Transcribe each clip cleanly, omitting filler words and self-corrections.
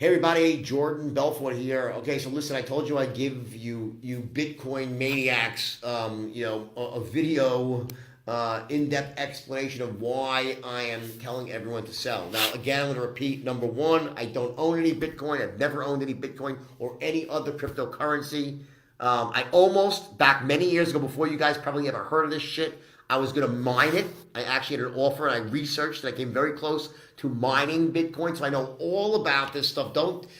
Hey everybody, Jordan Belfort here. Okay, so listen, I told you I'd give you Bitcoin maniacs, a video, in-depth explanation of why I am telling everyone to sell. Now, again, I'm going to repeat. Number one, I don't own any Bitcoin. I've never owned any Bitcoin or any other cryptocurrency. I almost, back many years ago, before you guys probably ever heard of this shit, I was going to mine it. I actually had an offer and I researched and I came very close to mining Bitcoin. So I know all about this stuff.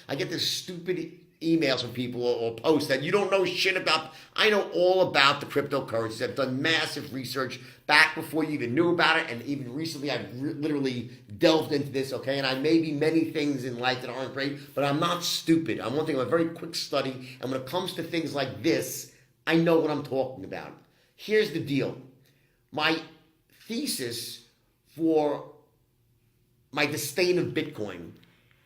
I get this stupid emails from people or posts that you don't know shit about. I know all about the cryptocurrencies. I've done massive research back before you even knew about it. And even recently I've literally delved into this, okay? And I may be many things in life that aren't great, but I'm not stupid. I'm one thing, I'm a very quick study. And when it comes to things like this, I know what I'm talking about. Here's the deal. My thesis for my disdain of Bitcoin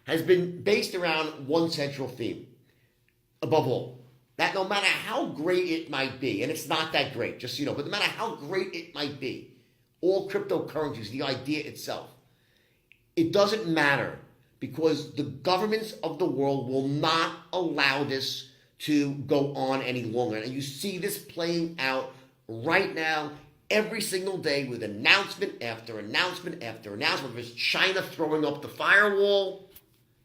has been based around one central theme, above all, that no matter how great it might be, and it's not that great, just so you know, but no matter how great it might be, all cryptocurrencies, the idea itself, it doesn't matter because the governments of the world will not allow this to go on any longer. And you see this playing out right now every single day with announcement after announcement after announcement. There's China throwing up the firewall,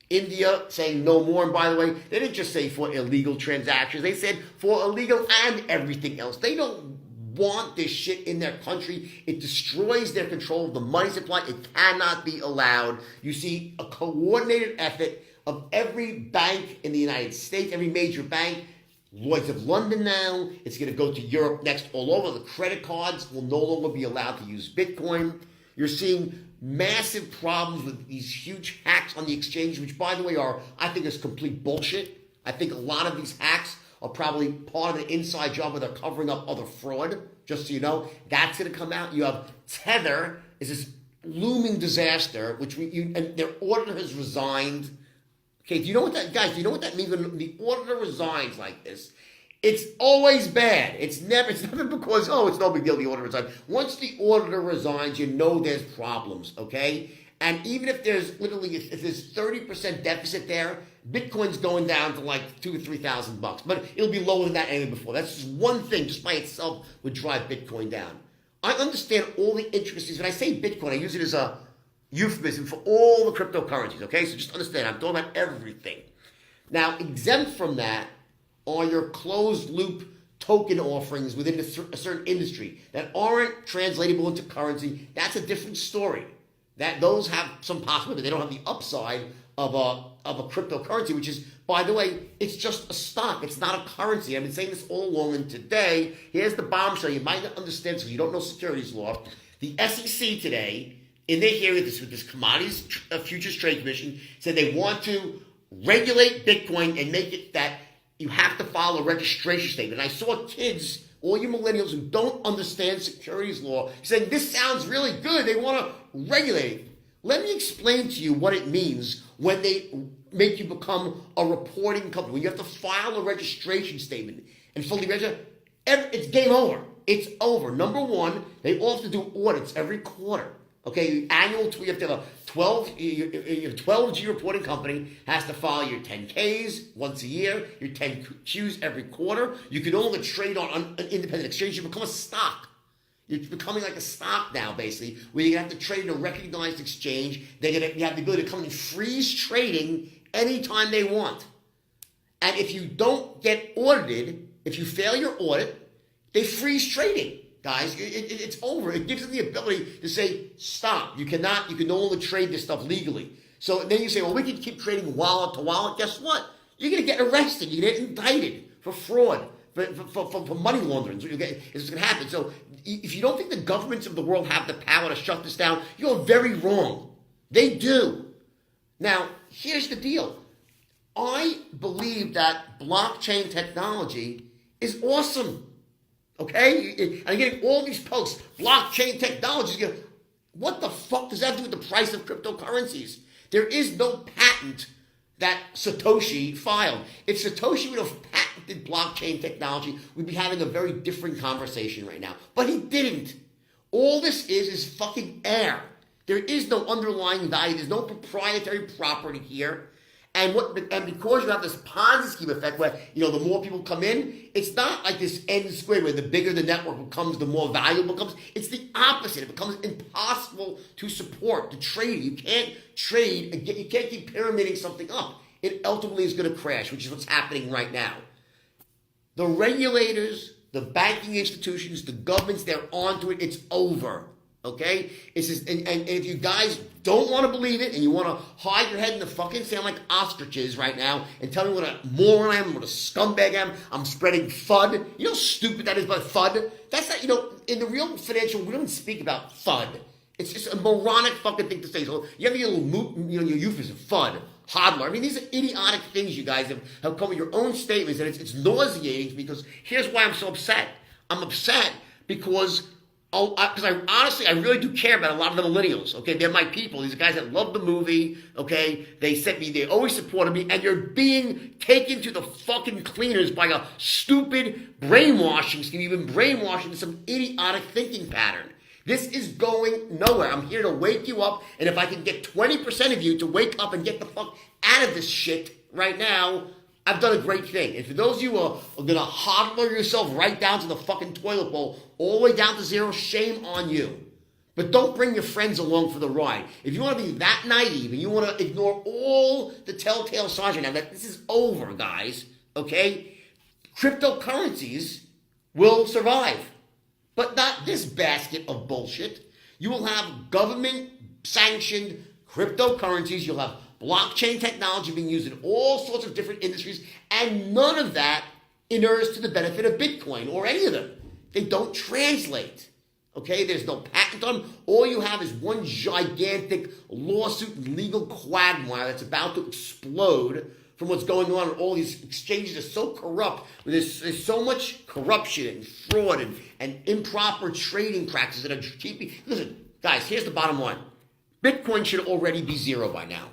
India saying no more. And by the way, they didn't just say for illegal transactions. They said for illegal and everything else. They don't want this shit in their country. It destroys their control of the money supply. It cannot be allowed. You see a coordinated effort of every bank in the United States, every major bank, Lloyd's of London now. It's going to go to Europe next all over. The credit cards will no longer be allowed to use Bitcoin. You're seeing massive problems with these huge hacks on the exchange, which, by the way, I think is complete bullshit. I think a lot of these hacks are probably part of the inside job where they're covering up other fraud, just so you know. That's going to come out. You have Tether is this looming disaster, and their auditor has resigned. Okay, do you know what that, guys, do you know what that means when the auditor resigns like this? It's always bad. It's never because, it's no big deal, the auditor resigns. Once the auditor resigns, you know there's problems, okay? And even if there's if there's 30% deficit there, Bitcoin's going down to like $2,000 or $3,000. But it'll be lower than that anyway before. That's just one thing, just by itself, would drive Bitcoin down. I understand all the intricacies. When I say Bitcoin, I use it as a euphemism for all the cryptocurrencies, okay? So just understand, I'm talking about everything. Now, exempt from that are your closed-loop token offerings within a certain industry that aren't translatable into currency. That's a different story. Those have some possibility, but they don't have the upside of a cryptocurrency, which is, by the way, it's just a stock. It's not a currency. I've been saying this all along, and today, here's the bombshell. You might not understand because you don't know securities law. The SEC today, in their hearing with this Commodities Futures Trade Commission, said they want to regulate Bitcoin and make it that you have to file a registration statement. And I saw kids, all you millennials who don't understand securities law, saying this sounds really good. They want to regulate it. Let me explain to you what it means when they make you become a reporting company. When you have to file a registration statement and fully register, it's game over. It's over. Number one, they all have to do audits every quarter. Okay, annual, you have to have a 12G reporting company has to file your 10Ks once a year, your 10Qs every quarter. You can only trade on an independent exchange. You become a stock. You're becoming like a stock now, basically, where you have to trade in a recognized exchange. You have the ability to come and freeze trading anytime they want. And if you don't get audited, if you fail your audit, they freeze trading. Guys, it's over. It gives them the ability to say, stop. You can no longer trade this stuff legally. So then you say, well, we can keep trading wallet to wallet. Guess what? You're going to get arrested. You're going to get indicted for fraud, for money laundering. It's going to happen. So if you don't think the governments of the world have the power to shut this down, you're very wrong. They do. Now, here's the deal. I believe that blockchain technology is awesome. Okay? I'm getting all these posts. Blockchain technology. What the fuck does that have to do with the price of cryptocurrencies? There is no patent that Satoshi filed. If Satoshi would have patented blockchain technology, we'd be having a very different conversation right now. But he didn't. All this is fucking air. There is no underlying value. There's no proprietary property here. And because you have this Ponzi scheme effect where, the more people come in, it's not like this end square where the bigger the network becomes, the more valuable it becomes. It's the opposite. It becomes impossible to support, to trade. You can't trade, you can't keep pyramiding something up. It ultimately is going to crash, which is what's happening right now. The regulators, the banking institutions, the governments, they're onto it. It's over. Okay? It's just, and if you guys don't want to believe it and you want to hide your head in the fucking sand like ostriches right now and tell me what a moron I am, what a scumbag I am, I'm spreading FUD. You know how stupid that is by FUD? That's not, in the real financial, we don't speak about FUD. It's just a moronic fucking thing to say. So you have your little, your euphemism, FUD, hodler. I mean, these are idiotic things you guys have come with your own statements, and it's nauseating because here's why I'm so upset. I'm upset because I really do care about a lot of the millennials, okay? They're my people. These are guys that love the movie, okay? They always supported me, and you're being taken to the fucking cleaners by a stupid brainwashing scheme. You've been brainwashed into some idiotic thinking pattern. This is going nowhere. I'm here to wake you up, and if I can get 20% of you to wake up and get the fuck out of this shit right now, I've done a great thing. And for those of you who are going to hodler yourself right down to the fucking toilet bowl, all the way down to zero, shame on you. But don't bring your friends along for the ride. If you want to be that naive and you want to ignore all the telltale signs right now that this is over, guys, okay? Cryptocurrencies will survive. But not this basket of bullshit. You will have government-sanctioned cryptocurrencies. You'll have blockchain technology being used in all sorts of different industries, and none of that inures to the benefit of Bitcoin or any of them. They don't translate. Okay? There's no patent on them. All you have is one gigantic lawsuit and legal quagmire that's about to explode from what's going on. All these exchanges are so corrupt. There's so much corruption and fraud and improper trading practices that are keeping... Listen, guys, here's the bottom line. Bitcoin should already be zero by now.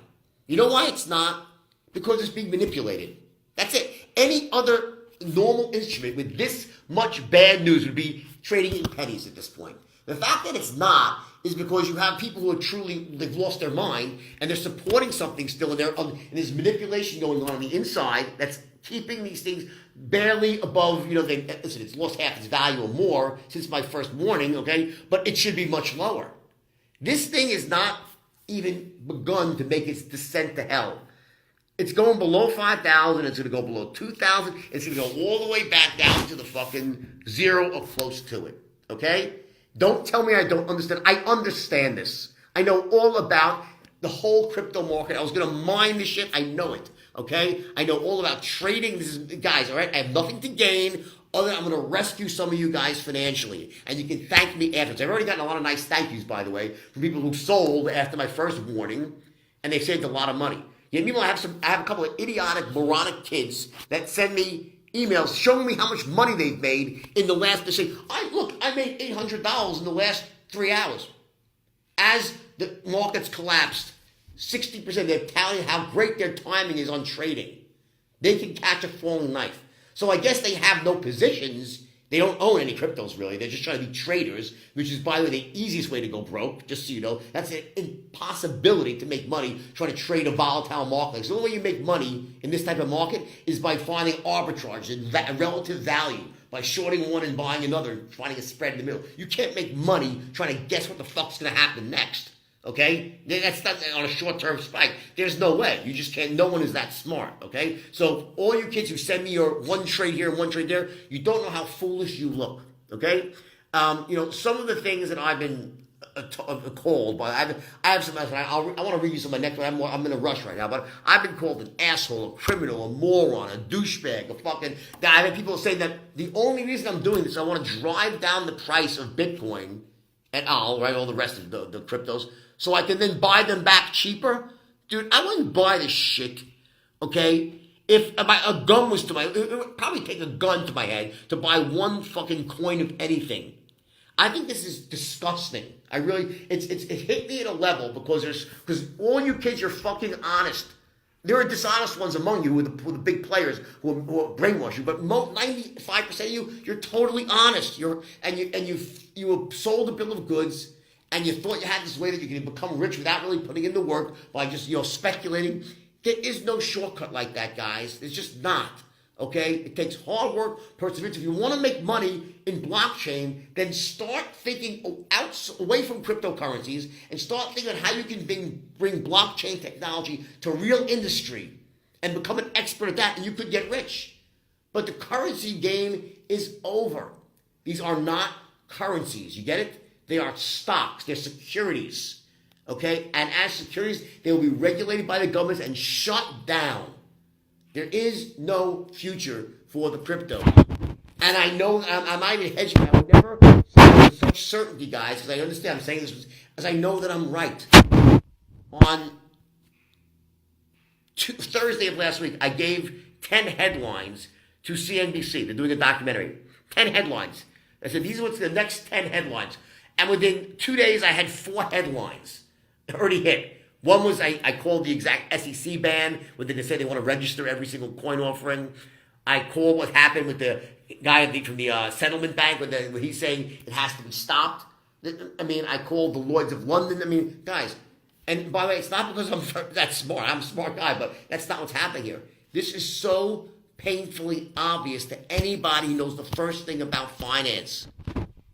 You know why it's not? Because it's being manipulated. That's it. Any other normal instrument with this much bad news would be trading in pennies at this point. The fact that it's not is because you have people who are they've lost their mind and they're supporting something still, and there's manipulation going on the inside that's keeping these things barely above, listen, it's lost half its value or more since my first warning, okay? But it should be much lower. This thing is not even begun to make its descent to hell. It's going below 5,000. It's going to go below 2,000. It's going to go all the way back down to the fucking zero or close to it. Okay? Don't tell me I don't understand. I understand this. I know all about the whole crypto market. I was going to mine this shit. I know it. Okay? I know all about trading. This is, guys, all right? I have nothing to gain other than I'm going to rescue some of you guys financially. And you can thank me afterwards. I've already gotten a lot of nice thank yous, by the way, from people who sold after my first warning, and they saved a lot of money. Yeah, meanwhile, I have a couple of idiotic, moronic kids that send me emails showing me how much money they've made in the last, they say, I made $800 in the last 3 hours. As the markets collapsed, 60%, they're telling how great their timing is on trading. They can catch a falling knife. So I guess they have no positions. They don't own any cryptos, really. They're just trying to be traders, which is, by the way, the easiest way to go broke, just so you know. That's an impossibility to make money trying to trade a volatile market. So the only way you make money in this type of market is by finding arbitrage and relative value, by shorting one and buying another and finding a spread in the middle. You can't make money trying to guess what the fuck's going to happen next. Okay? That's not on a short-term spike. There's no way. You just can't. No one is that smart. Okay? So all you kids who send me your one trade here, one trade there, you don't know how foolish you look. Okay? Some of the things that I've been called by, I have some, I want to read you some of my next one. I'm in a rush right now, but I've been called an asshole, a criminal, a moron, a douchebag, a fucking... I've had people saying that the only reason I'm doing this, I want to drive down the price of Bitcoin and all the rest of the cryptos, so I can then buy them back cheaper. Dude, I wouldn't buy this shit, okay? If a gun was it would probably take a gun to my head to buy one fucking coin of anything. I think this is disgusting. It hit me at a level because all you kids, you're fucking honest. There are dishonest ones among you who are the big players who brainwash you, but 95% of you, you're totally honest. You were sold a bill of goods, and you thought you had this way that you could become rich without really putting in the work by just speculating. There is no shortcut like that, guys. There's just not. Okay? It takes hard work, perseverance. If you want to make money in blockchain, then start thinking away from cryptocurrencies and start thinking how you can bring blockchain technology to real industry and become an expert at that, and you could get rich. But the currency game is over. These are not currencies. You get it? They are stocks. They're securities. Okay? And as securities, they will be regulated by the governments and shut down. There is no future for the crypto. And I know, I'm not even hedging. I would never say with such certainty, guys, because I understand I'm saying this, as I know that I'm right. On Thursday of last week, I gave 10 headlines to CNBC. They're doing a documentary. 10 headlines. I said, these are what's the next 10 headlines. And within 2 days, I had 4 headlines already hit. One was I called the exact SEC ban, where they said they want to register every single coin offering. I called what happened with the guy from the settlement bank, where he's saying it has to be stopped. I mean, I called the Lloyds of London. I mean, guys, and by the way, it's not because I'm that smart. I'm a smart guy, but that's not what's happening here. This is so painfully obvious to anybody who knows the first thing about finance.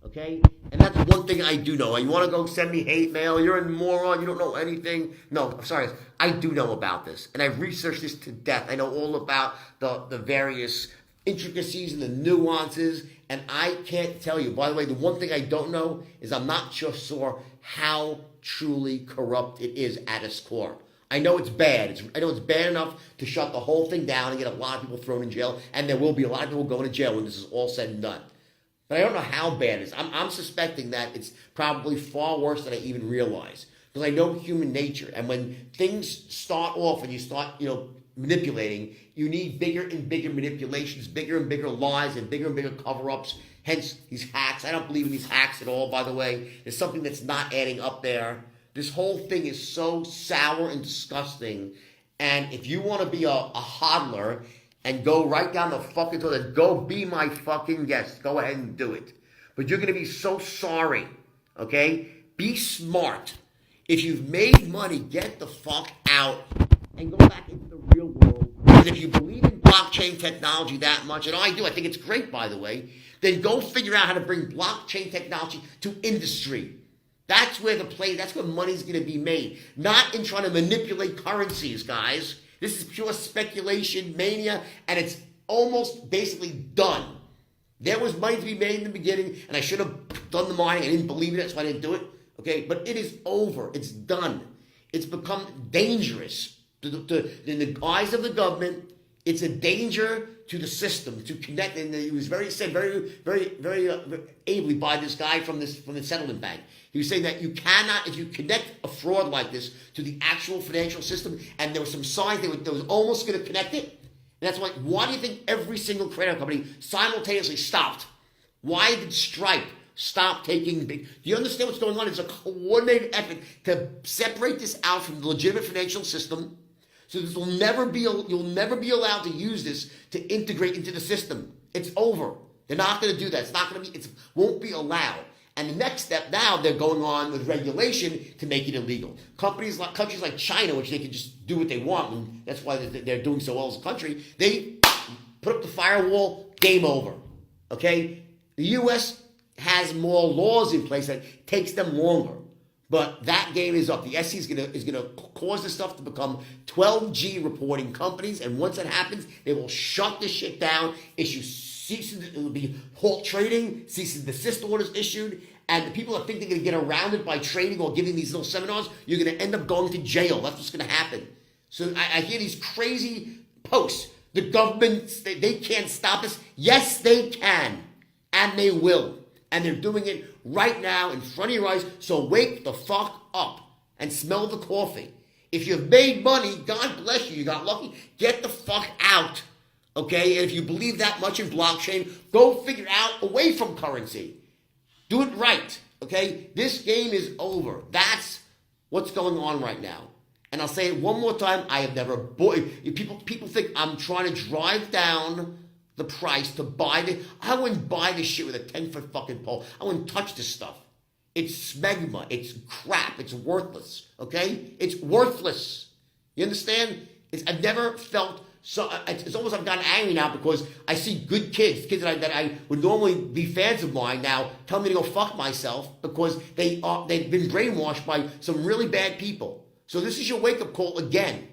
Okay? And that's one thing I do know. You want to go send me hate mail? You're a moron. You don't know anything. No, I'm sorry. I do know about this. And I've researched this to death. I know all about the various intricacies and the nuances. And I can't tell you. By the way, the one thing I don't know is I'm not sure how truly corrupt it is at its core. I know it's bad. I know it's bad enough to shut the whole thing down and get a lot of people thrown in jail. And there will be a lot of people going to jail when this is all said and done. But I don't know how bad it is. I'm suspecting that it's probably far worse than I even realize. Because I know human nature. And when things start off and you start, manipulating, you need bigger and bigger manipulations, bigger and bigger lies, and bigger cover-ups. Hence, these hacks. I don't believe in these hacks at all, by the way. There's something that's not adding up there. This whole thing is so sour and disgusting. And if you want to be a hodler and go right down the fucking toilet, go be my fucking guest. Go ahead and do it. But you're going to be so sorry, okay? Be smart. If you've made money, get the fuck out and go back into the real world. And if you believe in blockchain technology that much, and I do, I think it's great, by the way, then go figure out how to bring blockchain technology to industry. That's where that's where money's going to be made. Not in trying to manipulate currencies, guys. This is pure speculation, mania, and it's almost basically done. There was money to be made in the beginning, and I should have done the mining. I didn't believe in it, so I didn't do it. Okay, but it is over. It's done. It's become dangerous in the eyes of the government. It's a danger to the system to connect. And it was very ably by this guy from the settlement bank. He was saying that you cannot, if you connect a fraud like this to the actual financial system, and there were some signs they was almost going to connect it. And that's why do you think every single credit company simultaneously stopped? Why did Stripe stop taking big? Do you understand what's going on? It's a coordinated effort to separate this out from the legitimate financial system. So this will you'll never be allowed to use this to integrate into the system. It's over. They're not going to do that. It won't be allowed. And the next step now, they're going on with regulation to make it illegal. Countries like China, which they can just do what they want, and that's why they're doing so well as a country, they put up the firewall, game over. Okay? The U.S. has more laws in place that takes them longer. But that game is up. The SEC is gonna cause this stuff to become 12G reporting companies, and once that happens, they will shut this shit down, issue it will be halt trading, cease and desist orders issued, and the people that think they're going to get around it by trading or giving these little seminars, you're going to end up going to jail. That's what's going to happen. So I hear these crazy posts. The government, they can't stop us. Yes, they can, and they will. And they're doing it right now in front of your eyes, so wake the fuck up and smell the coffee. If you've made money, God bless you, you got lucky, get the fuck out. Okay, and if you believe that much in blockchain, go figure it out away from currency. Do it right, okay? This game is over. That's what's going on right now. And I'll say it one more time. I have never bought. People think I'm trying to drive down the price to buy this. I wouldn't buy this shit with a 10-foot fucking pole. I wouldn't touch this stuff. It's smegma. It's crap. It's worthless, okay? It's worthless. You understand? I've never felt so. It's almost I've gotten angry now because I see good kids that I would normally be fans of mine now tell me to go fuck myself because they've been brainwashed by some really bad people. So this is your wake up call again.